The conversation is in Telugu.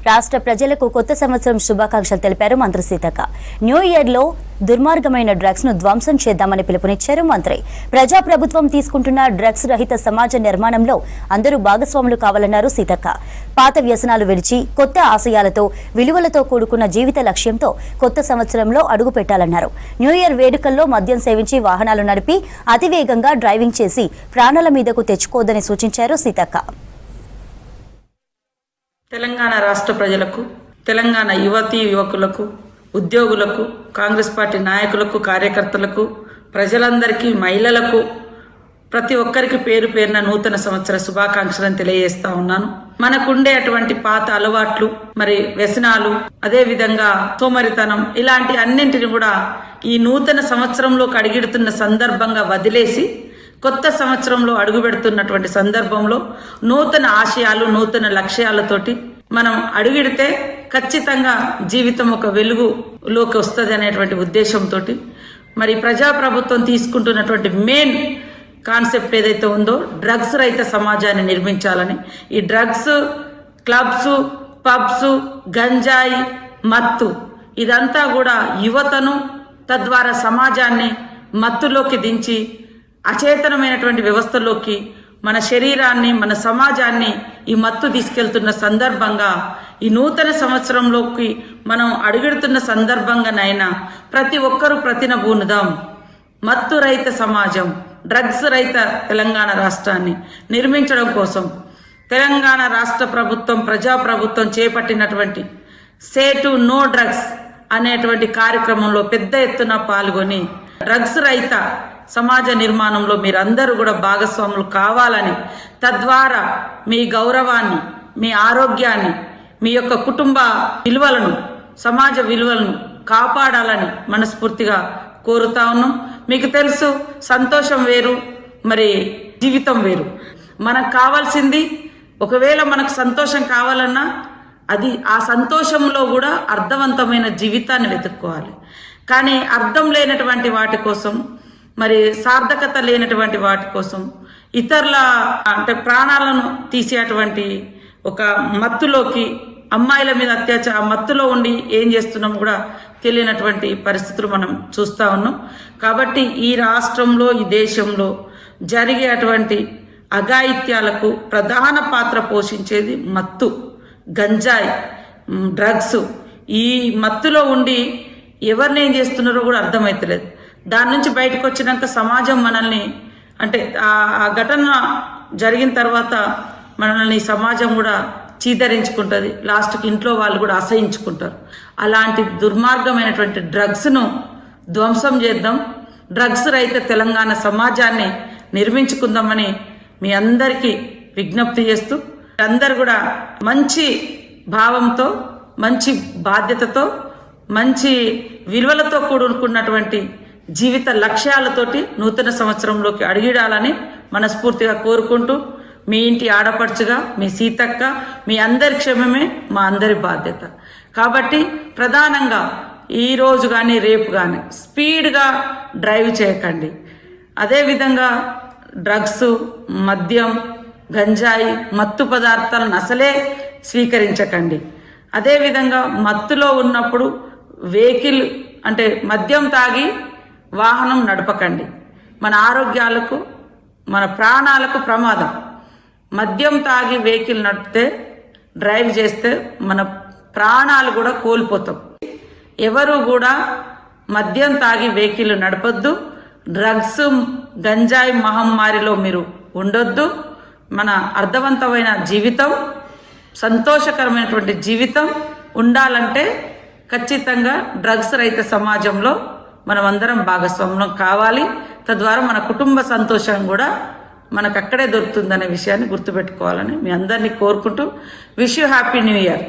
రాష్ట్ర ప్రజలకు కొత్త సంవత్సరం శుభాకాంక్షలు తెలిపారు మంత్రి సీతక్క. న్యూ ఇయర్ లో దుర్మార్గమైన డ్రగ్స్ ను ధ్వంసం చేద్దామని పిలుపునిచ్చారు మంత్రి. ప్రజాప్రభుత్వం తీసుకుంటున్న డ్రగ్స్ రహిత సమాజ నిర్మాణంలో అందరూ భాగస్వాములు కావాలన్నారు సీతక్క. పాత వ్యసనాలు విడిచి కొత్త ఆశయాలతో విలువలతో కూడుకున్న జీవిత లక్ష్యంతో కొత్త సంవత్సరంలో అడుగు పెట్టాలన్నారు. న్యూ ఇయర్ వేడుకల్లో మద్యం సేవించి వాహనాలు నడిపి అతివేగంగా డ్రైవింగ్ చేసి ప్రాణాల మీదకు తెచ్చుకోవద్దని సూచించారు సీతక్క. తెలంగాణ రాష్ట్ర ప్రజలకు, తెలంగాణ యువతీ యువకులకు, ఉద్యోగులకు, కాంగ్రెస్ పార్టీ నాయకులకు, కార్యకర్తలకు, ప్రజలందరికీ, మహిళలకు, ప్రతి ఒక్కరికి పేరు పేరున నూతన సంవత్సర శుభాకాంక్షలను తెలియజేస్తా ఉన్నాను. మనకుండే అటువంటి పాత అలవాట్లు, మరి వ్యసనాలు, అదే విధంగా సోమరితనం, ఇలాంటి అన్నింటిని కూడా ఈ నూతన సంవత్సరంలోకి అడుగెడుతున్న సందర్భంగా వదిలేసి కొత్త సంవత్సరంలో అడుగు పెడుతున్నటువంటి సందర్భంలో నూతన ఆశయాలు, నూతన లక్ష్యాలతోటి మనం అడుగెడితే ఖచ్చితంగా జీవితం ఒక వెలుగులోకి వస్తుంది అనేటువంటి ఉద్దేశంతో మరి ప్రజాప్రభుత్వం తీసుకుంటున్నటువంటి మెయిన్ కాన్సెప్ట్ ఏదైతే ఉందో డ్రగ్స్ రహిత సమాజాన్ని నిర్మించాలని, ఈ డ్రగ్స్, క్లబ్స్, పబ్స్, గంజాయి, మత్తు ఇదంతా కూడా యువతను, తద్వారా సమాజాన్ని మత్తులోకి దించి అచేతనమైనటువంటి వ్యవస్థలోకి మన శరీరాన్ని, మన సమాజాన్ని ఈ మత్తు తీసుకెళ్తున్న సందర్భంగా ఈ నూతన సంవత్సరంలోకి మనం అడుగెడుతున్న సందర్భంగానైనా ప్రతి ఒక్కరూ ప్రతినబూనుదాం. మత్తు రహిత సమాజం, డ్రగ్స్ రహిత తెలంగాణ రాష్ట్రాన్ని నిర్మించడం కోసం తెలంగాణ రాష్ట్ర ప్రభుత్వం, ప్రజాప్రభుత్వం చేపట్టినటువంటి సే టు నో డ్రగ్స్ అనేటువంటి కార్యక్రమంలో పెద్ద ఎత్తున పాల్గొని డ్రగ్స్ రహిత సమాజ నిర్మాణంలో మీరందరూ కూడా భాగస్వాములు కావాలని, తద్వారా మీ గౌరవాన్ని, మీ ఆరోగ్యాన్ని, మీ యొక్క కుటుంబ విలువలను, సమాజ విలువలను కాపాడాలని మనస్ఫూర్తిగా కోరుతా ఉన్నాం. మీకు తెలుసు, సంతోషం వేరు, మరి జీవితం వేరు. మనకు కావాల్సింది, ఒకవేళ మనకు సంతోషం కావాలన్నా అది ఆ సంతోషంలో కూడా అర్థవంతమైన జీవితాన్ని వెతుక్కోవాలి. కానీ అర్థం లేనటువంటి వాటి కోసం, మరి సార్థకత లేనటువంటి వాటి కోసం, ఇతరుల అంటే ప్రాణాలను తీసేటువంటి ఒక మత్తులోకి, అమ్మాయిల మీద అత్యాచార మత్తులో ఉండి ఏం చేస్తున్నాం కూడా తెలియనటువంటి పరిస్థితులు మనం చూస్తూ ఉన్నాం. కాబట్టి ఈ రాష్ట్రంలో, ఈ దేశంలో జరిగే అటువంటి అఘాయిత్యాలకు ప్రధాన పాత్ర పోషించేది మత్తు, గంజాయి, డ్రగ్స్. ఈ మత్తులో ఉండి ఎవరిని ఏం చేస్తున్నారో కూడా అర్థమవుతలేదు. దాని నుంచి బయటకు వచ్చినాక సమాజం మనల్ని, అంటే ఆ ఘటన జరిగిన తర్వాత మనల్ని సమాజం కూడా చీదరించుకుంటుంది. లాస్ట్కి ఇంట్లో వాళ్ళు కూడా అసహించుకుంటారు. అలాంటి దుర్మార్గమైనటువంటి డ్రగ్స్ను ధ్వంసం చేద్దాం. డ్రగ్స్ రహిత తెలంగాణ సమాజాన్ని నిర్మించుకుందామని మీ అందరికీ విజ్ఞప్తి చేస్తూ, అందరు కూడా మంచి భావంతో, మంచి బాధ్యతతో, మంచి విలువలతో కూడుకున్నటువంటి జీవిత లక్ష్యాలతోటి నూతన సంవత్సరంలోకి అడుగిడాలని మనస్ఫూర్తిగా కోరుకుంటూ, మీ ఇంటి ఆడపడుచుగా మీ సీతక్క, మీ అందరి క్షేమమే మా అందరి బాధ్యత. కాబట్టి ప్రధానంగా ఈరోజు కానీ రేపు కానీ స్పీడ్గా డ్రైవ్ చేయకండి. అదేవిధంగా డ్రగ్స్, మద్యం, గంజాయి, మత్తు పదార్థాలను అసలే స్వీకరించకండి. అదేవిధంగా మత్తులో ఉన్నప్పుడు వెహికల్, అంటే మద్యం తాగి వాహనం నడపకండి. మన ఆరోగ్యాలకు, మన ప్రాణాలకు ప్రమాదం. మద్యం తాగి వెహికల్ నడిపితే, డ్రైవ్ చేస్తే మన ప్రాణాలు కూడా కోల్పోతాం. ఎవరు కూడా మద్యం తాగి వెహికల్ నడపొద్దు. డ్రగ్స్, గంజాయి మహమ్మారిలో మీరు ఉండొద్దు. మన అర్థవంతమైన జీవితం, సంతోషకరమైనటువంటి జీవితం ఉండాలంటే ఖచ్చితంగా డ్రగ్స్ రహిత సమాజంలో మనం అందరం భాగస్వామ్యం కావాలి. తద్వారా మన కుటుంబ సంతోషం కూడా మనకు అక్కడే దొరుకుతుందనే విషయాన్ని గుర్తుపెట్టుకోవాలని మీ అందరినీ కోరుకుంటూ, wish you happy new year.